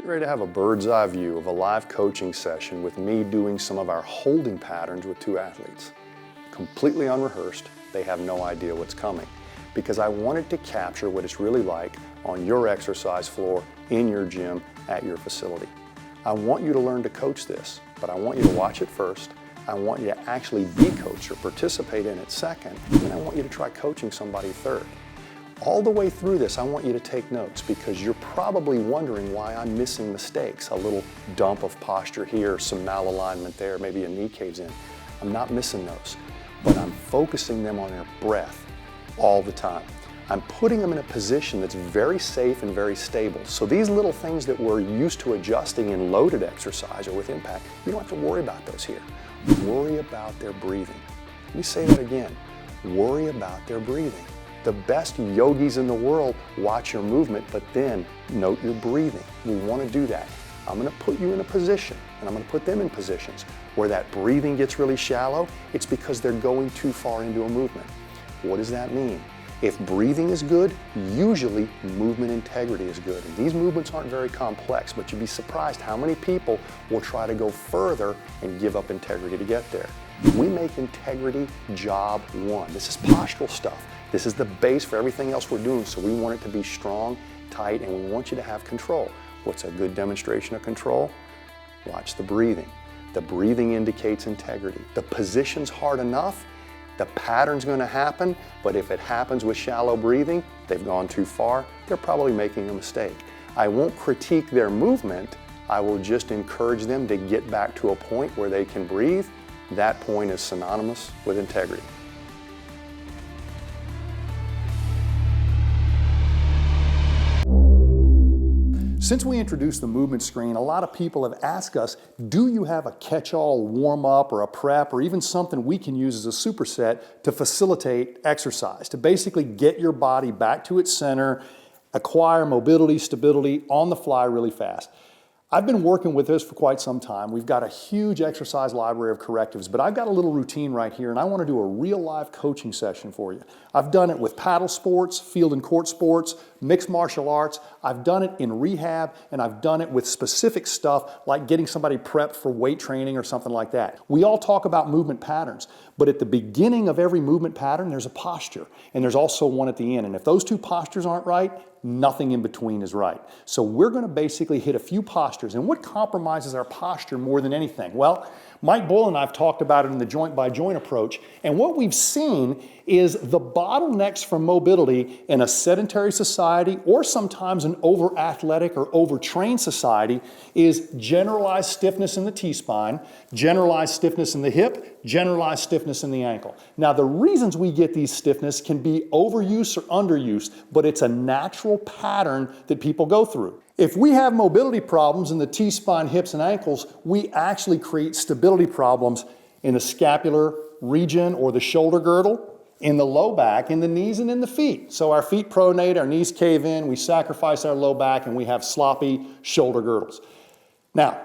Get ready to have a bird's eye view of a live coaching session with me doing some of our holding patterns with two athletes. Completely unrehearsed, they have no idea what's coming, because I wanted to capture what it's really like on your exercise floor, in your gym, at your facility. I want you to learn to coach this, but I want you to watch it first. I want you to actually be coached or participate in it second, and I want you to try coaching somebody third. All the way through this, I want you to take notes, because you're probably wondering why I'm missing mistakes. A little dump of posture here, some malalignment there, maybe a knee caves in. I'm not missing those, but I'm focusing them on their breath all the time. I'm putting them in a position that's very safe and very stable. So these little things that we're used to adjusting in loaded exercise or with impact, you don't have to worry about those here. Worry about their breathing. Let me say that again. Worry about their breathing. The best yogis in the world watch your movement, but then note your breathing. We want to do that. I'm going to put you in a position, and I'm going to put them in positions where that breathing gets really shallow. It's because they're going too far into a movement. What does that mean? If breathing is good, usually movement integrity is good. And these movements aren't very complex, but you'd be surprised how many people will try to go further and give up integrity to get there. We make integrity job one. This is postural stuff. This is the base for everything else we're doing, so we want it to be strong, tight, and we want you to have control. What's a good demonstration of control? Watch the breathing. The breathing indicates integrity. The position's hard enough, the pattern's going to happen, but if it happens with shallow breathing, they've gone too far, they're probably making a mistake. I won't critique their movement, I will just encourage them to get back to a point where they can breathe. That point is synonymous with integrity. Since we introduced the movement screen, a lot of people have asked us, do you have a catch-all warm-up or a prep or even something we can use as a superset to facilitate exercise, to basically get your body back to its center, acquire mobility, stability on the fly really fast? I've been working with this for quite some time. We've got a huge exercise library of correctives, but I've got a little routine right here, and I want to do a real live coaching session for you. I've done it with paddle sports, field and court sports, mixed martial arts. I've done it in rehab, and I've done it with specific stuff like getting somebody prepped for weight training or something like that. We all talk about movement patterns, but at the beginning of every movement pattern, there's a posture, and there's also one at the end. And if those two postures aren't right, nothing in between is right. So we're going to basically hit a few postures. And what compromises our posture more than anything? Well, Mike Boyle and I have talked about it in the joint by joint approach. And what we've seen is the bottlenecks for mobility in a sedentary society, or sometimes an over-athletic or over-trained society, is generalized stiffness in the T-spine, generalized stiffness in the hip, generalized stiffness in the ankle. Now, the reasons we get these stiffness can be overuse or underuse, but it's a natural pattern that people go through. If we have mobility problems in the T-spine, hips, and ankles, we actually create stability problems in the scapular region or the shoulder girdle, in the low back, in the knees, and in the feet. So our feet pronate, our knees cave in, we sacrifice our low back, and we have sloppy shoulder girdles. Now,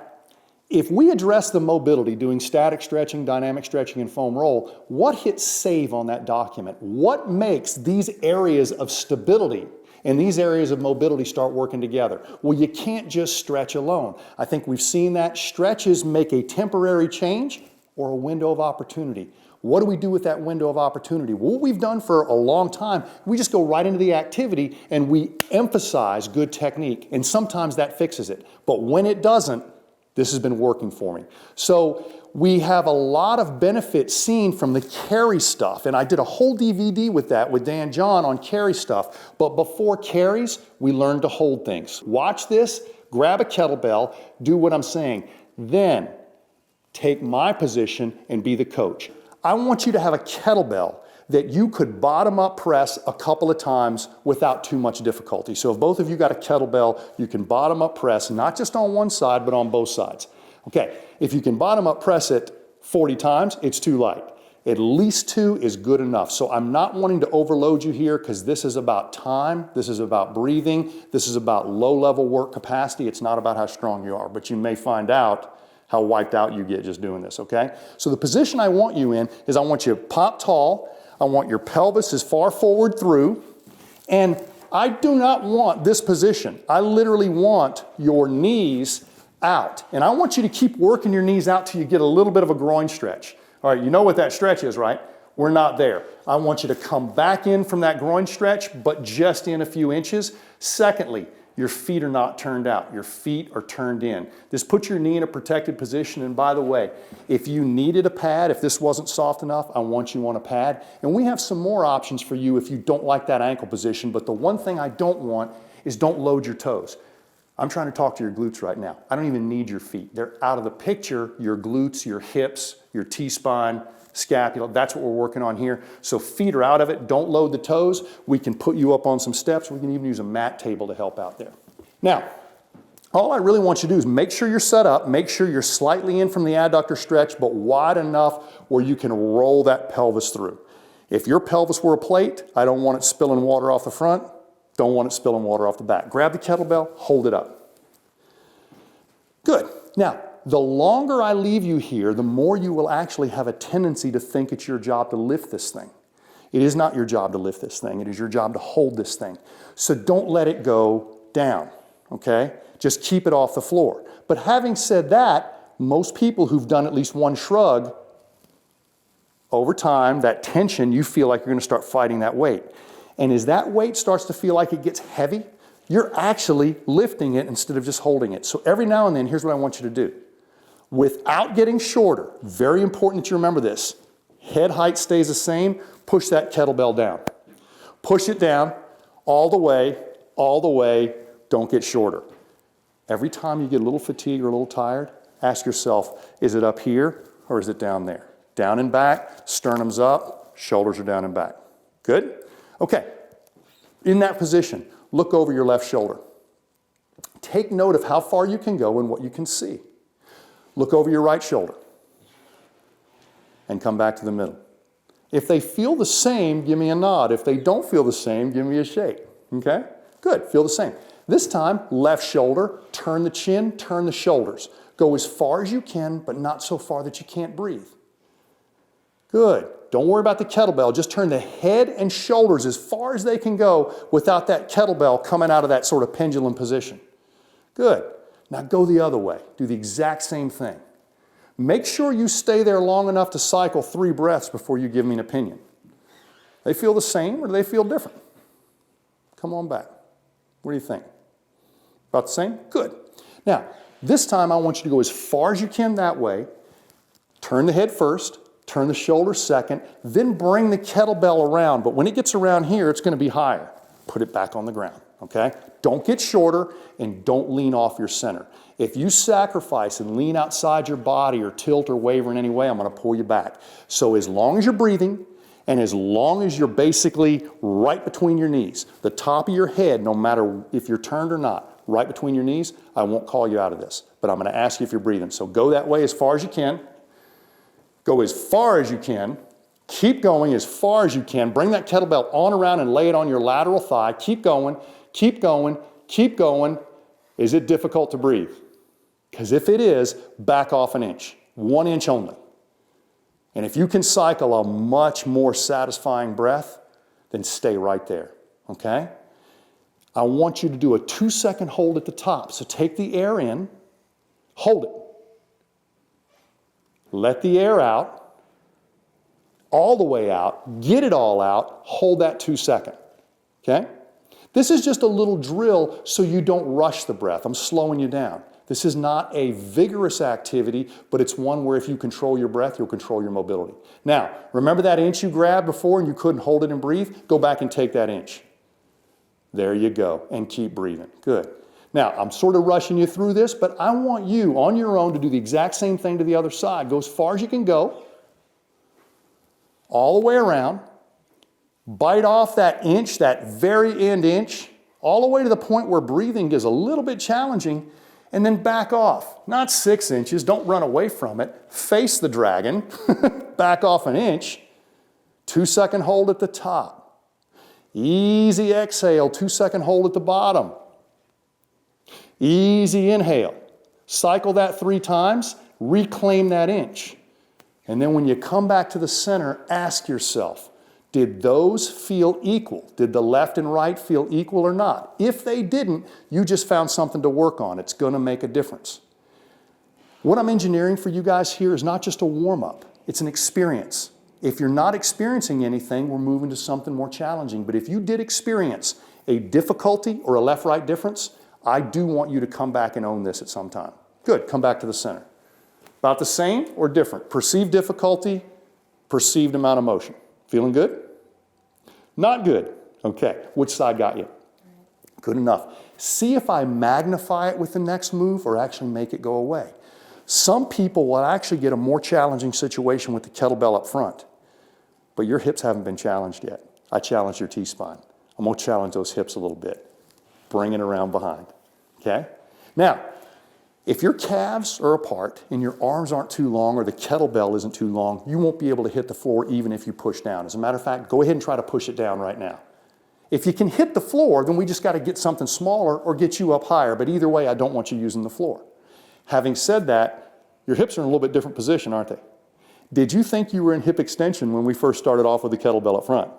if we address the mobility doing static stretching, dynamic stretching, and foam roll, what hits save on that document? What makes these areas of stability and these areas of mobility start working together? Well, you can't just stretch alone. I think we've seen that. Stretches make a temporary change or a window of opportunity. What do we do with that window of opportunity? Well, what we've done for a long time, we just go right into the activity and we emphasize good technique, and sometimes that fixes it. But when it doesn't, this has been working for me. So we have a lot of benefits seen from the carry stuff, and I did a whole DVD with that with Dan John on carry stuff. But before carries, we learned to hold things. Watch this, grab a kettlebell, do what I'm saying. Then take my position and be the coach. I want you to have a kettlebell that you could bottom up press a couple of times without too much difficulty. So if both of you got a kettlebell, you can bottom up press, not just on one side, but on both sides. Okay, if you can bottom up press it 40 times, it's too light. At least 2 is good enough. So I'm not wanting to overload you here, because this is about time, this is about breathing, this is about low-level work capacity. It's not about how strong you are, but you may find out how wiped out you get just doing this, okay? So the position I want you in is I want you to pop tall, I want your pelvis as far forward through, and I do not want this position. I literally want your knees out. And I want you to keep working your knees out till you get a little bit of a groin stretch. All right, you know what that stretch is, right? We're not there. I want you to come back in from that groin stretch, but just in a few inches. Secondly, your feet are not turned out. Your feet are turned in. This puts your knee in a protected position. And by the way, if you needed a pad, if this wasn't soft enough, I want you on a pad. And we have some more options for you if you don't like that ankle position. But the one thing I don't want is don't load your toes. I'm trying to talk to your glutes right now. I don't even need your feet. They're out of the picture. Your glutes, your hips, your T-spine, scapula, that's what we're working on here. So feet are out of it. Don't load the toes. We can put you up on some steps. We can even use a mat table to help out there. Now, all I really want you to do is make sure you're set up. Make sure you're slightly in from the adductor stretch, but wide enough where you can roll that pelvis through. If your pelvis were a plate, I don't want it spilling water off the front. Don't want it spilling water off the back. Grab the kettlebell, hold it up. Good. Now, the longer I leave you here, the more you will actually have a tendency to think it's your job to lift this thing. It is not your job to lift this thing. It is your job to hold this thing. So don't let it go down, okay? Just keep it off the floor. But having said that, most people who've done at least one shrug, over time, that tension, you feel like you're going to start fighting that weight. And as that weight starts to feel like it gets heavy, you're actually lifting it instead of just holding it. So every now and then, here's what I want you to do. Without getting shorter, very important that you remember this. Head height stays the same. Push that kettlebell down. Push it down all the way, don't get shorter. Every time you get a little fatigued or a little tired, ask yourself, is it up here or is it down there? Down and back, sternum's up, shoulders are down and back. Good? Okay, in that position, look over your left shoulder. Take note of how far you can go and what you can see. Look over your right shoulder and come back to the middle. If they feel the same, give me a nod. If they don't feel the same, give me a shake. Okay? Good, feel the same. This time, left shoulder, turn the chin, turn the shoulders. Go as far as you can, but not so far that you can't breathe. Good. Don't worry about the kettlebell. Just turn the head and shoulders as far as they can go without that kettlebell coming out of that sort of pendulum position. Good. Now go the other way. Do the exact same thing. Make sure you stay there long enough to cycle 3 breaths before you give me an opinion. They feel the same or do they feel different? Come on back. What do you think? About the same? Good. Now, this time I want you to go as far as you can that way. Turn the head first. Turn the shoulders second, then bring the kettlebell around. But when it gets around here, it's going to be higher. Put it back on the ground, okay? Don't get shorter and don't lean off your center. If you sacrifice and lean outside your body or tilt or waver in any way, I'm going to pull you back. So as long as you're breathing and as long as you're basically right between your knees, the top of your head, no matter if you're turned or not, right between your knees, I won't call you out of this. But I'm going to ask you if you're breathing. So go that way as far as you can. Go as far as you can. Keep going as far as you can. Bring that kettlebell on around and lay it on your lateral thigh. Keep going, keep going, keep going. Is it difficult to breathe? Because if it is, back off an inch. 1 inch only. And if you can cycle a much more satisfying breath, then stay right there, okay? I want you to do a 2-second hold at the top. So take the air in, hold it. Let the air out, all the way out, get it all out, hold that 2 seconds, okay? This is just a little drill so you don't rush the breath. I'm slowing you down. This is not a vigorous activity, but it's one where if you control your breath, you'll control your mobility. Now, remember that inch you grabbed before and you couldn't hold it and breathe? Go back and take that inch. There you go, and keep breathing. Good. Now, I'm sort of rushing you through this, but I want you on your own to do the exact same thing to the other side. Go as far as you can go, all the way around. Bite off that inch, that very end inch, all the way to the point where breathing is a little bit challenging, and then back off. Not 6 inches, don't run away from it. Face the dragon, back off an inch, 2-second hold at the top. Easy exhale, 2-second hold at the bottom. Easy inhale. Cycle that 3 times, reclaim that inch. And then when you come back to the center, ask yourself, Did those feel equal? Did the left and right feel equal or not? If they didn't, you just found something to work on. It's going to make a difference. What I'm engineering for you guys here is not just a warm-up. It's an experience. If you're not experiencing anything, we're moving to something more challenging. But if you did experience a difficulty or a left-right difference, I do want you to come back and own this at some time. Good, come back to the center. About the same or different? Perceived difficulty, perceived amount of motion. Feeling good? Not good. Okay, which side got you? Good enough. See if I magnify it with the next move or actually make it go away. Some people will actually get a more challenging situation with the kettlebell up front, but your hips haven't been challenged yet. I challenged your T-spine. I'm going to challenge those hips a little bit. Bring it around behind, okay? Now, if your calves are apart and your arms aren't too long or the kettlebell isn't too long, you won't be able to hit the floor even if you push down. As a matter of fact, go ahead and try to push it down right now. If you can hit the floor, then we just got to get something smaller or get you up higher, but either way, I don't want you using the floor. Having said that, your hips are in a little bit different position, aren't they? Did you think you were in hip extension when we first started off with the kettlebell up front?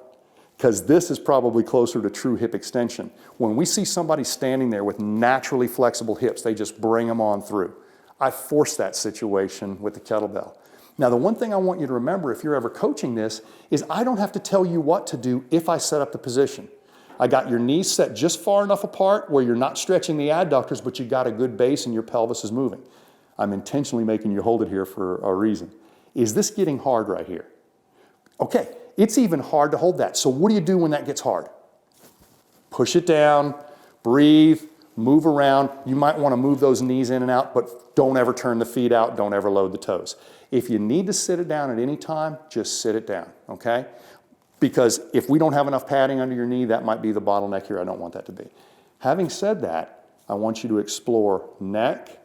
Because this is probably closer to true hip extension. When we see somebody standing there with naturally flexible hips, they just bring them on through. I force that situation with the kettlebell. Now, the one thing I want you to remember if you're ever coaching this is I don't have to tell you what to do if I set up the position. I got your knees set just far enough apart where you're not stretching the adductors, but you got a good base and your pelvis is moving. I'm intentionally making you hold it here for a reason. Is this getting hard right here? Okay, it's even hard to hold that. So what do you do when that gets hard? Push it down, breathe, move around. You might want to move those knees in and out, but don't ever turn the feet out, don't ever load the toes. If you need to sit it down at any time, just sit it down, okay? Because if we don't have enough padding under your knee, that might be the bottleneck here. I don't want that to be. Having said that, I want you to explore neck,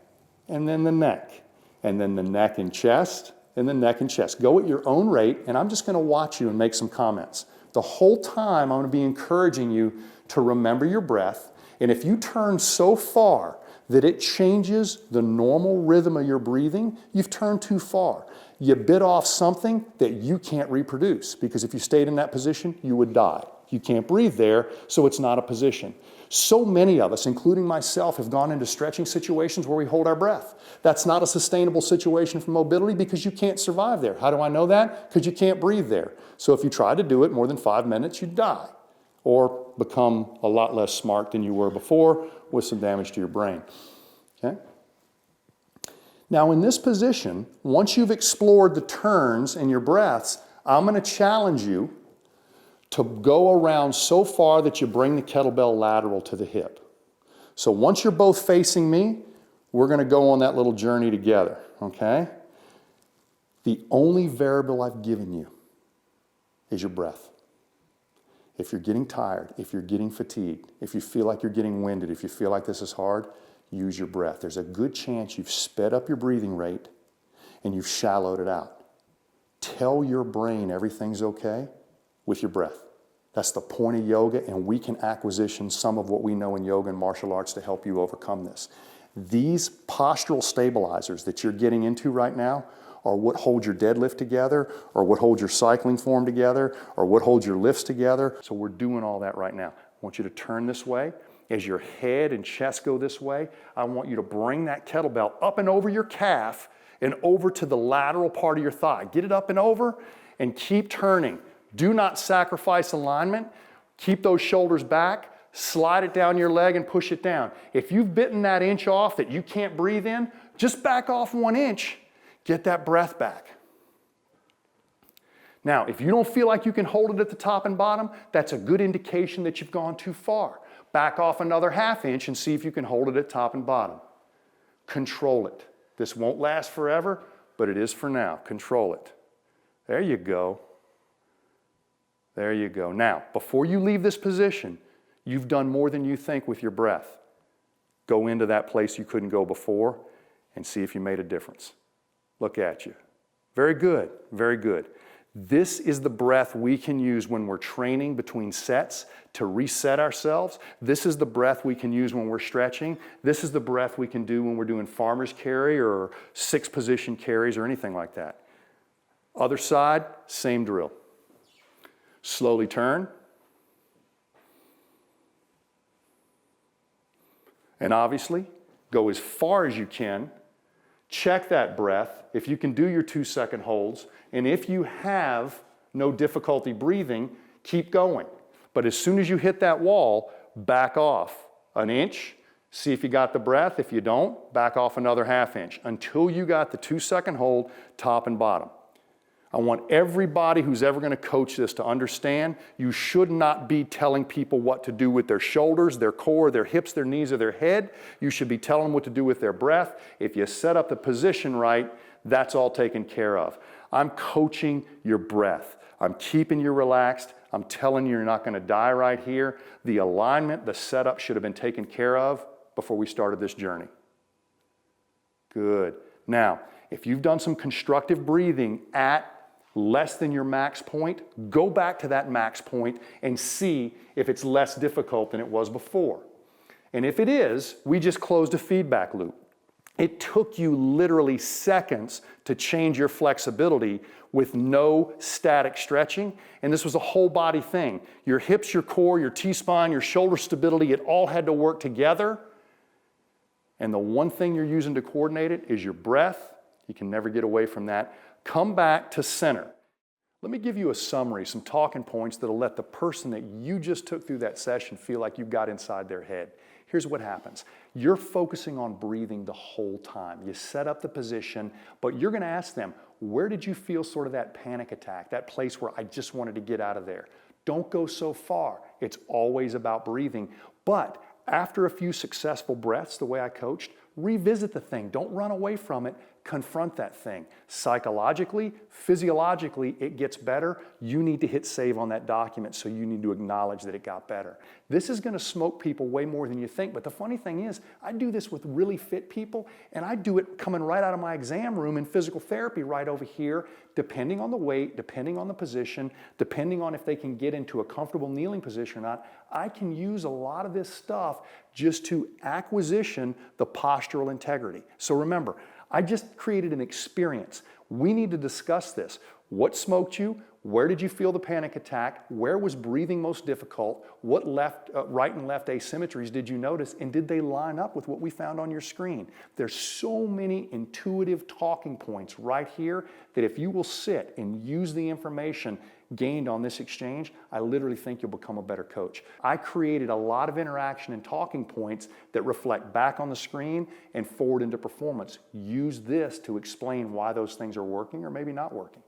and then the neck, and then the neck and chest, and the neck and chest. Go at your own rate, and I'm just going to watch you and make some comments. The whole time, I'm going to be encouraging you to remember your breath, and if you turn so far that it changes the normal rhythm of your breathing, you've turned too far. You bit off something that you can't reproduce, because if you stayed in that position, you would die. You can't breathe there, so it's not a position. So many of us, including myself, have gone into stretching situations where we hold our breath. That's not a sustainable situation for mobility because you can't survive there. How do I know that? Because you can't breathe there. So if you try to do it more than 5 minutes, you die or become a lot less smart than you were before with some damage to your brain. Okay? Now in this position, once you've explored the turns and your breaths, I'm going to challenge you to go around so far that you bring the kettlebell lateral to the hip. So once you're both facing me, we're going to go on that little journey together, okay? The only variable I've given you is your breath. If you're getting tired, if you're getting fatigued, if you feel like you're getting winded, if you feel like this is hard, use your breath. There's a good chance you've sped up your breathing rate and you've shallowed it out. Tell your brain everything's okay with your breath. That's the point of yoga, and we can acquisition some of what we know in yoga and martial arts to help you overcome this. These postural stabilizers that you're getting into right now are what hold your deadlift together, or what holds your cycling form together, or what holds your lifts together. So we're doing all that right now. I want you to turn this way. As your head and chest go this way, I want you to bring that kettlebell up and over your calf and over to the lateral part of your thigh. Get it up and over and keep turning. Do not sacrifice alignment. Keep those shoulders back. Slide it down your leg and push it down. If you've bitten that inch off that you can't breathe in, just back off 1 inch. Get that breath back. Now, if you don't feel like you can hold it at the top and bottom, that's a good indication that you've gone too far. Back off another ½ inch and see if you can hold it at top and bottom. Control it. This won't last forever, but it is for now. Control it. There you go. There you go. Now, before you leave this position, you've done more than you think with your breath. Go into that place you couldn't go before and see if you made a difference. Look at you. Very good, very good. This is the breath we can use when we're training between sets to reset ourselves. This is the breath we can use when we're stretching. This is the breath we can do when we're doing farmer's carry or 6-position carries or anything like that. Other side, same drill. Slowly turn. And obviously, go as far as you can. Check that breath. If you can do your 2-second holds, and if you have no difficulty breathing, keep going. But as soon as you hit that wall, back off an inch. See if you got the breath. If you don't, back off another ½ inch until you got the 2-second hold, top and bottom. I want everybody who's ever going to coach this to understand you should not be telling people what to do with their shoulders, their core, their hips, their knees, or their head. You should be telling them what to do with their breath. If you set up the position right, that's all taken care of. I'm coaching your breath. I'm keeping you relaxed. I'm telling you you're not going to die right here. The alignment, the setup should have been taken care of before we started this journey. Good. Now, if you've done some constructive breathing at less than your max point, go back to that max point and see if it's less difficult than it was before. And if it is, we just closed a feedback loop. It took you literally seconds to change your flexibility with no static stretching, and this was a whole body thing. Your hips, your core, your T-spine, your shoulder stability, it all had to work together. And the one thing you're using to coordinate it is your breath. You can never get away from that. Come back to center. Let me give you a summary, some talking points that'll let the person that you just took through that session feel like you got inside their head. Here's what happens. You're focusing on breathing the whole time. You set up the position, but you're going to ask them, where did you feel sort of that panic attack, that place where I just wanted to get out of there? Don't go so far. It's always about breathing. But after a few successful breaths, the way I coached, revisit the thing. Don't run away from it. Confront that thing. Psychologically, physiologically, it gets better. You need to hit save on that document, so you need to acknowledge that it got better. This is going to smoke people way more than you think, but the funny thing is, I do this with really fit people, and I do it coming right out of my exam room in physical therapy right over here, depending on the weight, depending on the position, depending on if they can get into a comfortable kneeling position or not. I can use a lot of this stuff just to acquisition the postural integrity. So remember, I just created an experience. We need to discuss this. What smoked you? Where did you feel the panic attack? Where was breathing most difficult? What right and left asymmetries did you notice? And did they line up with what we found on your screen? There's so many intuitive talking points right here that if you will sit and use the information gained on this exchange, I literally think you'll become a better coach. I created a lot of interaction and talking points that reflect back on the screen and forward into performance. Use this to explain why those things are working or maybe not working.